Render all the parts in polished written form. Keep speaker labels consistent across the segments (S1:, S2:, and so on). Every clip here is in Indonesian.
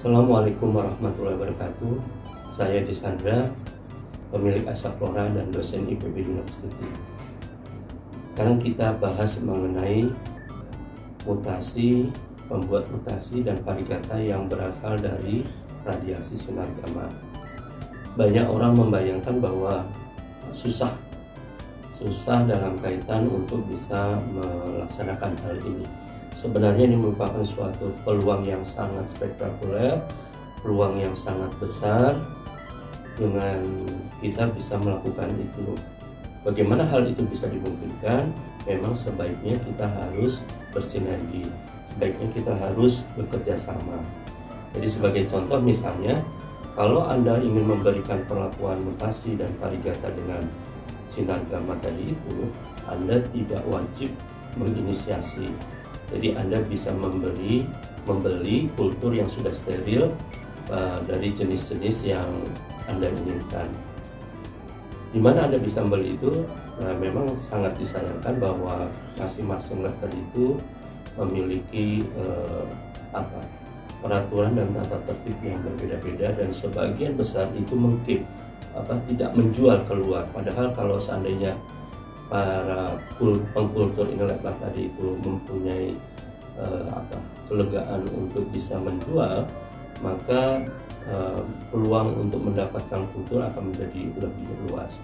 S1: Assalamualaikum warahmatullahi wabarakatuh. Saya Disandra, pemilik Asaplora dan dosen IPB University. Sekarang kita bahas mengenai mutasi, pembuat mutasi dan varigata yang berasal dari radiasi sinar gamma. Banyak orang membayangkan bahwa susah dalam kaitan untuk bisa melaksanakan hal ini. Sebenarnya ini merupakan suatu peluang yang sangat spektakuler, peluang yang sangat besar dengan kita bisa melakukan itu. Bagaimana hal itu bisa dimungkinkan? Memang sebaiknya kita harus bersinergi, sebaiknya kita harus bekerja sama. Jadi sebagai contoh misalnya, kalau Anda ingin memberikan perlakuan mutasi dan varigata dengan sinar gamma tadi itu, Anda tidak wajib menginisiasi. Jadi Anda bisa membeli kultur yang sudah steril dari jenis-jenis yang Anda inginkan. Di mana Anda bisa membeli itu, memang sangat disayangkan bahwa masing-masing lab itu memiliki peraturan dan tata tertib yang berbeda-beda, dan sebagian besar itu mungkin tidak menjual keluar. Padahal kalau seandainya para pengkultur lab tadi itu mempunyai kelegaan untuk bisa menjual, maka peluang untuk mendapatkan kultur akan menjadi lebih luas.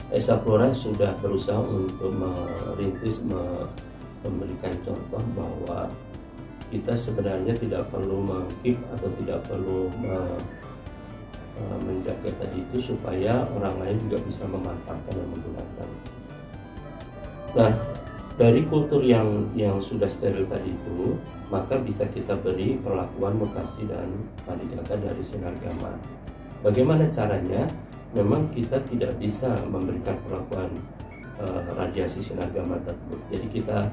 S1: Asaplora sudah berusaha untuk merintis, memberikan contoh bahwa kita sebenarnya tidak perlu mengkeep atau tidak perlu menjaga tadi itu supaya orang lain juga bisa memanfaatkan dan menggunakan. Nah, dari kultur yang sudah steril tadi itu, maka bisa kita beri perlakuan mutasi dan varigata dari sinar gamma. Bagaimana caranya? Memang kita tidak bisa memberikan perlakuan radiasi sinar gamma tersebut. Jadi kita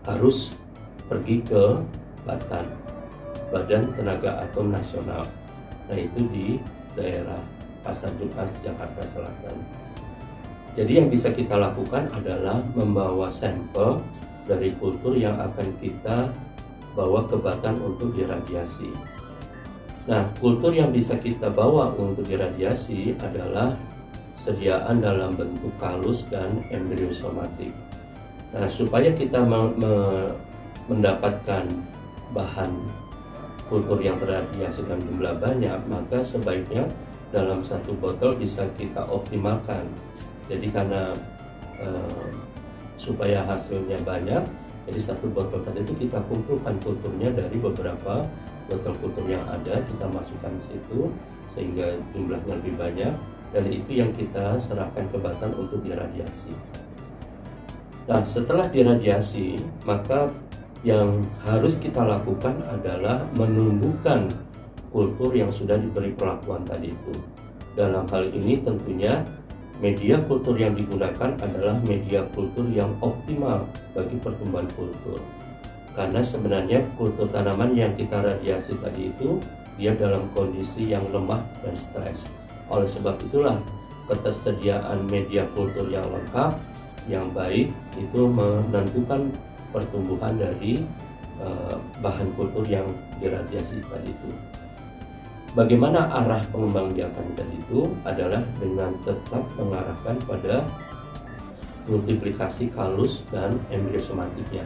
S1: harus pergi ke Badan Tenaga Atom Nasional. Nah, itu di daerah Pasar Jumat, Jakarta Selatan. Jadi yang bisa kita lakukan adalah membawa sampel dari kultur yang akan kita bawa ke Batan untuk diradiasi. Nah, kultur yang bisa kita bawa untuk diradiasi adalah sediaan dalam bentuk kalus dan embriosomatik. Nah, supaya kita mendapatkan bahan kultur yang terradiasi dalam jumlah banyak, maka sebaiknya dalam satu botol bisa kita optimalkan. Jadi karena supaya hasilnya banyak, jadi satu botol tadi itu kita kumpulkan kulturnya dari beberapa botol kultur yang ada, kita masukkan di situ sehingga jumlahnya lebih banyak, dan itu yang kita serahkan ke Batan untuk diradiasi. Nah, setelah diradiasi, maka yang harus kita lakukan adalah menumbuhkan kultur yang sudah diberi perlakuan tadi itu. Dalam hal ini tentunya media kultur yang digunakan adalah media kultur yang optimal bagi pertumbuhan kultur. Karena sebenarnya kultur tanaman yang kita radiasi tadi itu, dia dalam kondisi yang lemah dan stres. Oleh sebab itulah ketersediaan media kultur yang lengkap, yang baik, itu menentukan pertumbuhan dari bahan kultur yang diradiasi tadi itu. Bagaimana arah pengembangbiakan tadi itu adalah dengan tetap mengarahkan pada multiplikasi kalus dan embriosomatiknya.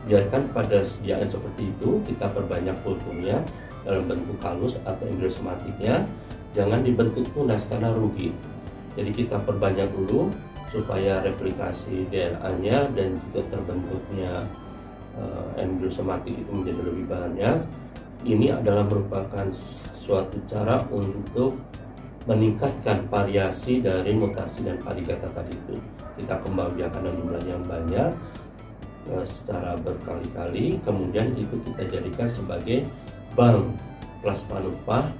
S1: Biarkan pada sediaan seperti itu kita perbanyak kulturnya dalam bentuk kalus atau embriosomatiknya, jangan dibentuk tunas karena rugi. Jadi kita perbanyak dulu supaya replikasi DNA-nya dan juga terbentuknya embriosomatik itu menjadi lebih banyak. Ini adalah merupakan suatu cara untuk meningkatkan variasi dari mutasi dan varigata tadi itu. Kita kembangbiakan dalam jumlah yang banyak secara berkali-kali, kemudian itu kita jadikan sebagai bank plasma nutfah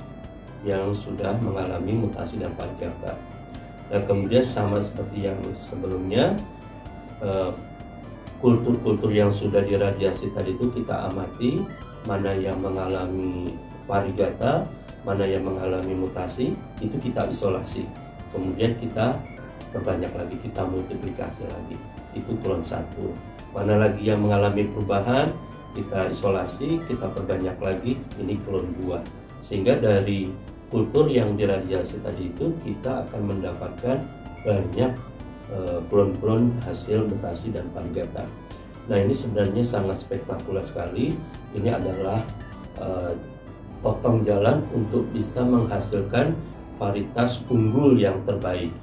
S1: yang sudah mengalami mutasi dan varigata. Dan kemudian sama seperti yang sebelumnya, kultur-kultur yang sudah diradiasi tadi itu kita amati mana yang mengalami varigata, mana yang mengalami mutasi, itu kita isolasi. Kemudian kita perbanyak lagi, kita multiplikasi lagi. Itu klon 1. Mana lagi yang mengalami perubahan, kita isolasi, kita perbanyak lagi ini klon buah, sehingga dari kultur yang diradiasi tadi itu kita akan mendapatkan banyak klon-klon hasil mutasi dan varigata. Nah, ini sebenarnya sangat spektakuler sekali. Ini adalah potong jalan untuk bisa menghasilkan varietas unggul yang terbaik.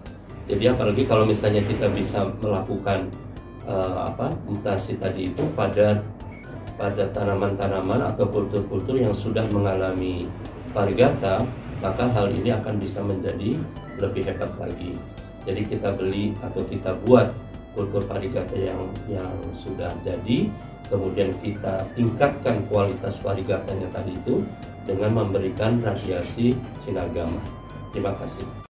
S1: Jadi apalagi kalau misalnya kita bisa melakukan mutasi tadi itu pada tanaman-tanaman atau kultur-kultur yang sudah mengalami varigata, maka hal ini akan bisa menjadi lebih hebat lagi. Jadi kita beli atau kita buat kultur varigata yang sudah jadi, kemudian kita tingkatkan kualitas varigatanya tadi itu dengan memberikan radiasi sinar gamma. Terima kasih.